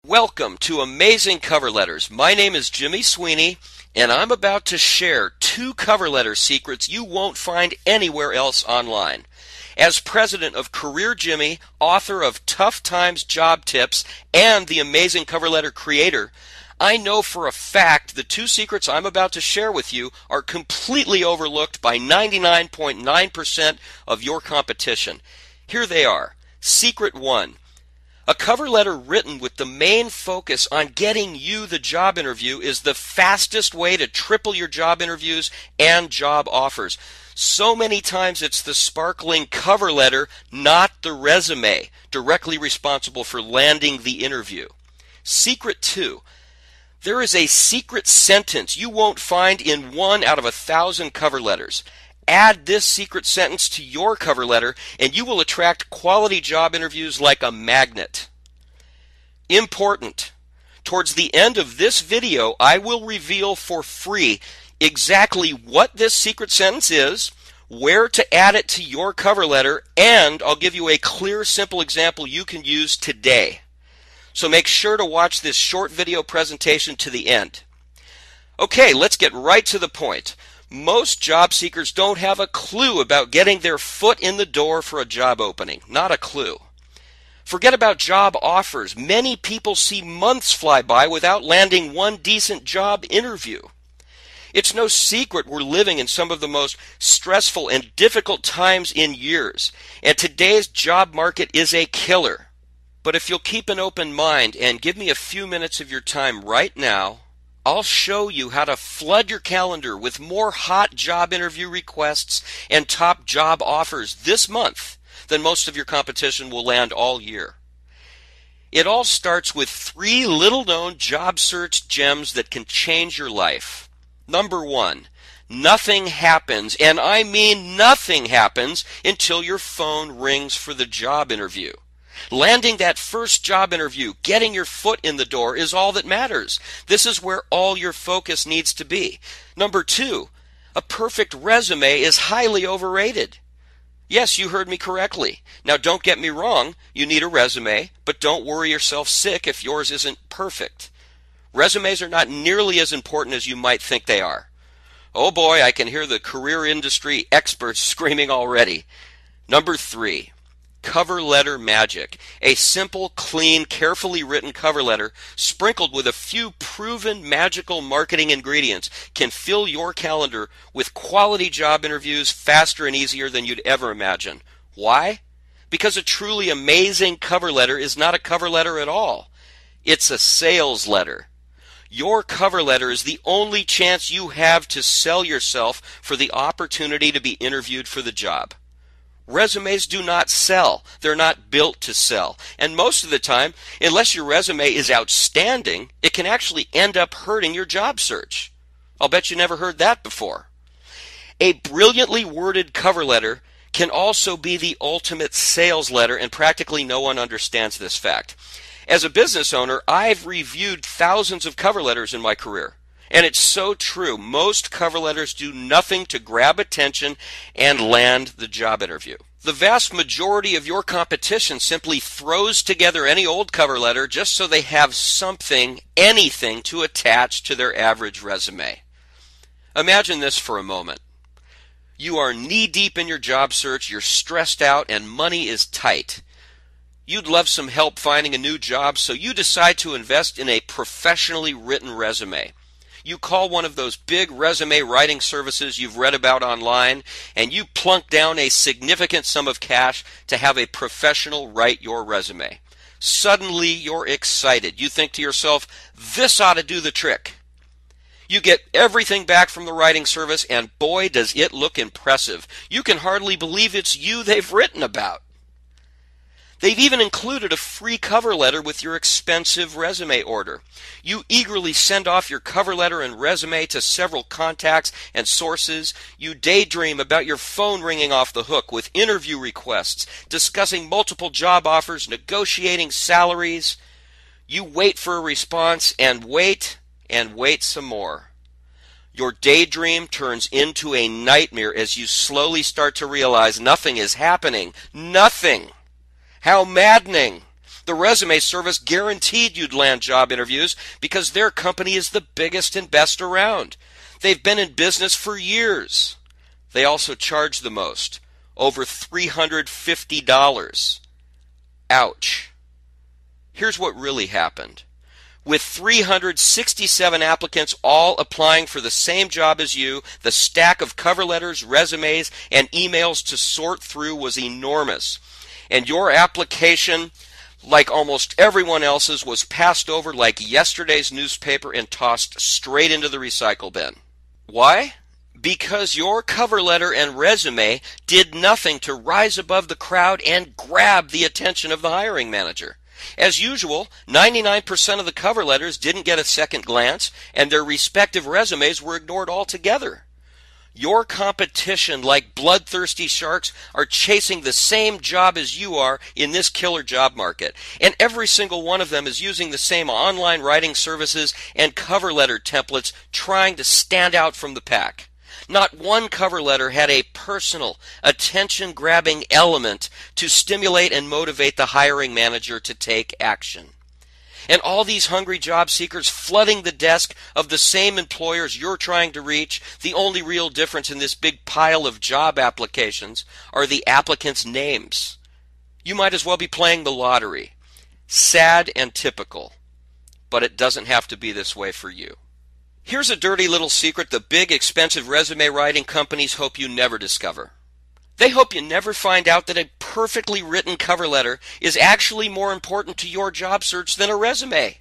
Welcome to Amazing Cover Letters. My name is Jimmy Sweeney, and I'm about to share 2 cover letter secrets you won't find anywhere else online. As president of Career Jimmy, author of Tough Times Job Tips, and the Amazing Cover Letter creator, I know for a fact the 2 secrets I'm about to share with you are completely overlooked by 99.9% of your competition. Here they are. Secret 1. A cover letter written with the main focus on getting you the job interview is the fastest way to triple your job interviews and job offers. So many times it's the sparkling cover letter, not the resume, directly responsible for landing the interview. Secret 2. There is a secret sentence you won't find in 1 out of 1,000 cover letters. Add this secret sentence to your cover letter and you will attract quality job interviews like a magnet. Important. Towards the end of this video, I will reveal for free exactly what this secret sentence is, where to add it to your cover letter, and I'll give you a clear, simple example you can use today. So make sure to watch this short video presentation to the end. Okay, let's get right to the point. Most job seekers don't have a clue about getting their foot in the door for a job opening. Not a clue. Forget about job offers. Many people see months fly by without landing one decent job interview. It's no secret we're living in some of the most stressful and difficult times in years, and today's job market is a killer. But if you'll keep an open mind and give me a few minutes of your time right now, I'll show you how to flood your calendar with more hot job interview requests and top job offers this month than most of your competition will land all year. It all starts with 3 little-known job search gems that can change your life. Number 1, nothing happens, and I mean nothing happens, until your phone rings for the job interview. Landing that first job interview, getting your foot in the door, is all that matters. This is where all your focus needs to be. Number 2, a perfect resume is highly overrated. Yes, you heard me correctly. Now don't get me wrong, you need a resume, but don't worry yourself sick if yours isn't perfect. Resumes are not nearly as important as you might think they are. Oh boy, I can hear the career industry experts screaming already. Number 3. Cover letter magic. A simple, clean, carefully written cover letter sprinkled with a few proven magical marketing ingredients can fill your calendar with quality job interviews faster and easier than you'd ever imagine. Why? Because a truly amazing cover letter is not a cover letter at all. It's a sales letter. Your cover letter is the only chance you have to sell yourself for the opportunity to be interviewed for the job. Resumes do not sell. They're not built to sell. And most of the time, unless your resume is outstanding, it can actually end up hurting your job search. I'll bet you never heard that before. A brilliantly worded cover letter can also be the ultimate sales letter, and practically no one understands this fact. As a business owner, I've reviewed thousands of cover letters in my career. And it's so true. Most cover letters do nothing to grab attention and land the job interview. The vast majority of your competition simply throws together any old cover letter just so they have something, anything, to attach to their average resume. Imagine this for a moment. You are knee-deep in your job search, you're stressed out, and money is tight. You'd love some help finding a new job, so you decide to invest in a professionally written resume. You call one of those big resume writing services you've read about online, and you plunk down a significant sum of cash to have a professional write your resume. Suddenly, you're excited. You think to yourself, this ought to do the trick. You get everything back from the writing service, and boy, does it look impressive. You can hardly believe it's you they've written about. They've even included a free cover letter with your expensive resume order. You eagerly send off your cover letter and resume to several contacts and sources. You daydream about your phone ringing off the hook with interview requests, discussing multiple job offers, negotiating salaries. You wait for a response and wait some more. Your daydream turns into a nightmare as you slowly start to realize nothing is happening. Nothing! How maddening! The resume service guaranteed you'd land job interviews because their company is the biggest and best around. They've been in business for years. They also charge the most, over $350. Ouch. Here's what really happened. With 367 applicants all applying for the same job as you, the stack of cover letters, resumes, and emails to sort through was enormous. And your application, like almost everyone else's, was passed over like yesterday's newspaper and tossed straight into the recycle bin. Why? Because your cover letter and resume did nothing to rise above the crowd and grab the attention of the hiring manager. As usual, 99% of the cover letters didn't get a second glance, and their respective resumes were ignored altogether. Your competition, like bloodthirsty sharks, are chasing the same job as you are in this killer job market, and every single one of them is using the same online writing services and cover letter templates, trying to stand out from the pack. Not one cover letter had a personal, attention-grabbing element to stimulate and motivate the hiring manager to take action. And all these hungry job seekers flooding the desk of the same employers you're trying to reach, the only real difference in this big pile of job applications are the applicants' names. You might as well be playing the lottery. Sad and typical. But it doesn't have to be this way for you. Here's a dirty little secret the big, expensive resume writing companies hope you never discover. They hope you never find out that a perfectly written cover letter is actually more important to your job search than a resume.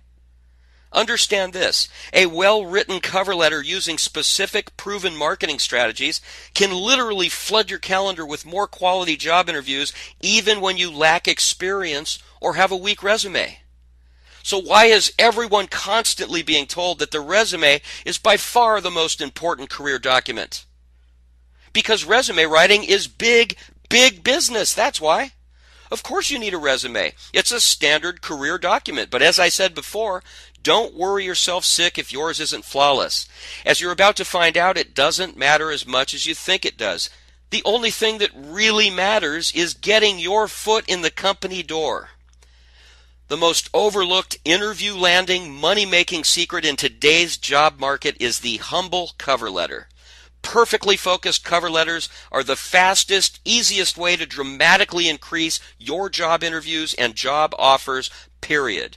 Understand this. A well-written cover letter using specific, proven marketing strategies can literally flood your calendar with more quality job interviews even when you lack experience or have a weak resume. So why is everyone constantly being told that the resume is by far the most important career document? Because resume writing is big, big business. That's why. Of course you need a resume. It's a standard career document. But as I said before, don't worry yourself sick if yours isn't flawless. As you're about to find out, it doesn't matter as much as you think it does. The only thing that really matters is getting your foot in the company door. The most overlooked interview landing, money-making secret in today's job market is the humble cover letter. Perfectly focused cover letters are the fastest, easiest way to dramatically increase your job interviews and job offers, period.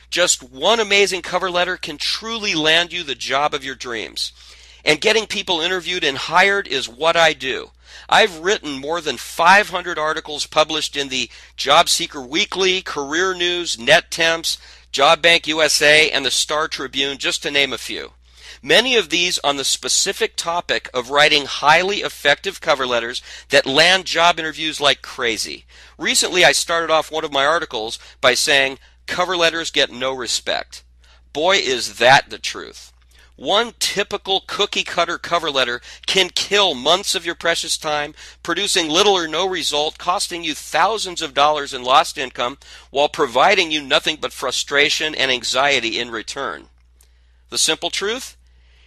Just one amazing cover letter can truly land you the job of your dreams. And getting people interviewed and hired is what I do. I've written more than 500 articles published in the Job Seeker Weekly, Career News, NetTemps, Job Bank USA, and the Star Tribune, just to name a few. Many of these on the specific topic of writing highly effective cover letters that land job interviews like crazy. Recently, I started off one of my articles by saying, cover letters get no respect. Boy, is that the truth. One typical cookie-cutter cover letter can kill months of your precious time, producing little or no result, costing you thousands of dollars in lost income, while providing you nothing but frustration and anxiety in return. The simple truth?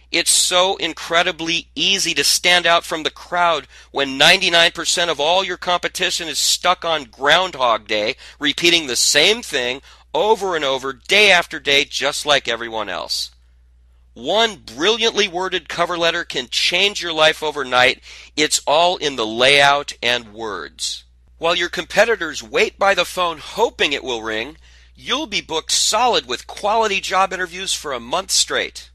It's so incredibly easy to stand out from the crowd when 99% of all your competition is stuck on Groundhog Day, repeating the same thing over and over, day after day, just like everyone else. One brilliantly worded cover letter can change your life overnight. It's all in the layout and words. While your competitors wait by the phone hoping it will ring, you'll be booked solid with quality job interviews for a month straight.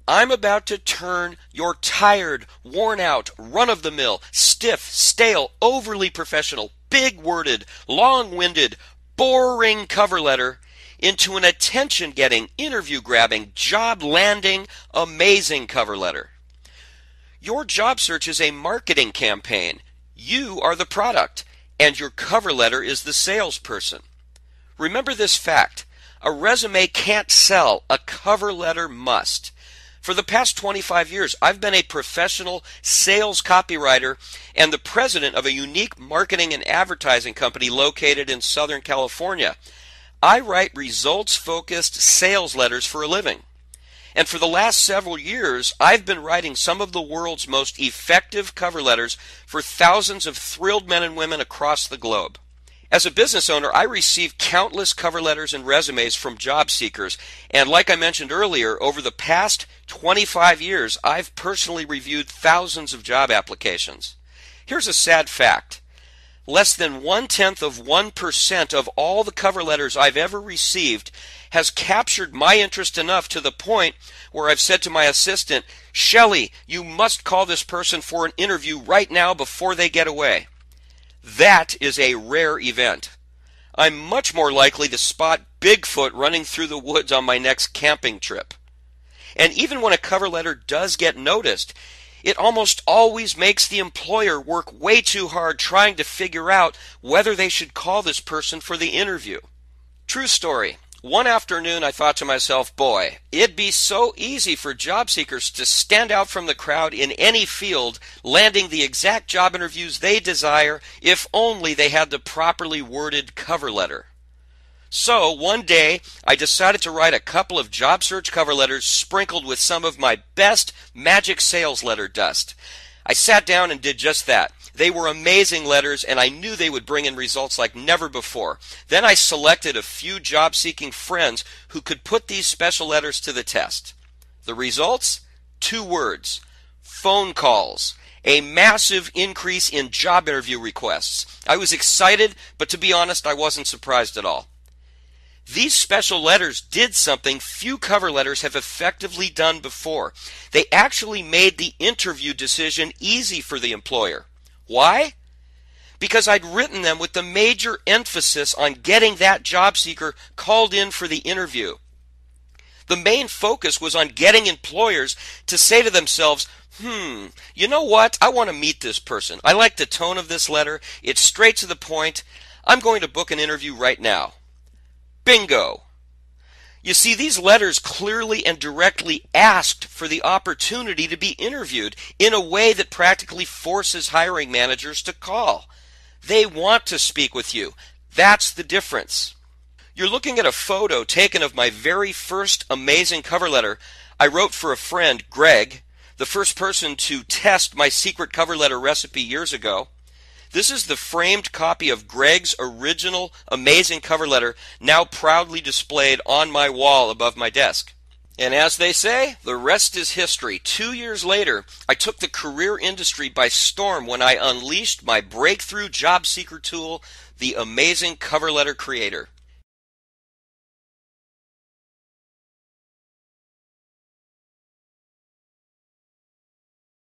I'm about to turn your tired, worn-out, run-of-the-mill, stiff, stale, overly professional, big-worded, long-winded, boring cover letter into an attention-getting, interview-grabbing, job-landing, amazing cover letter. Your job search is a marketing campaign. You are the product, and your cover letter is the salesperson. Remember this fact. A resume can't sell. A cover letter must. For the past 25 years, I've been a professional sales copywriter and the president of a unique marketing and advertising company located in Southern California. I write results-focused sales letters for a living. And for the last several years, I've been writing some of the world's most effective cover letters for thousands of thrilled men and women across the globe. As a business owner, I receive countless cover letters and resumes from job seekers, and like I mentioned earlier, over the past 25 years, I've personally reviewed thousands of job applications. Here's a sad fact. Less than 0.1% of all the cover letters I've ever received has captured my interest enough to the point where I've said to my assistant, "Shelley, you must call this person for an interview right now before they get away." That is a rare event. I'm much more likely to spot Bigfoot running through the woods on my next camping trip. And even when a cover letter does get noticed, it almost always makes the employer work way too hard trying to figure out whether they should call this person for the interview. True story. One afternoon I thought to myself, boy, it'd be so easy for job seekers to stand out from the crowd in any field, landing the exact job interviews they desire if only they had the properly worded cover letter. So one day I decided to write a couple of job search cover letters sprinkled with some of my best magic sales letter dust. I sat down and did just that. They were amazing letters, and I knew they would bring in results like never before. Then I selected a few job-seeking friends who could put these special letters to the test. The results? 2 words. Phone calls. A massive increase in job interview requests. I was excited, but to be honest, I wasn't surprised at all. These special letters did something few cover letters have effectively done before. They actually made the interview decision easy for the employer. Why? Because I'd written them with the major emphasis on getting that job seeker called in for the interview. The main focus was on getting employers to say to themselves, you know what? I want to meet this person. I like the tone of this letter. It's straight to the point. I'm going to book an interview right now. Bingo! You see, these letters clearly and directly asked for the opportunity to be interviewed in a way that practically forces hiring managers to call. They want to speak with you. That's the difference. You're looking at a photo taken of my very first amazing cover letter I wrote for a friend, Greg, the first person to test my secret cover letter recipe years ago. This is the framed copy of Greg's original amazing cover letter, now proudly displayed on my wall above my desk. And as they say, the rest is history. 2 years later, I took the career industry by storm when I unleashed my breakthrough job seeker tool, the Amazing Cover Letter Creator.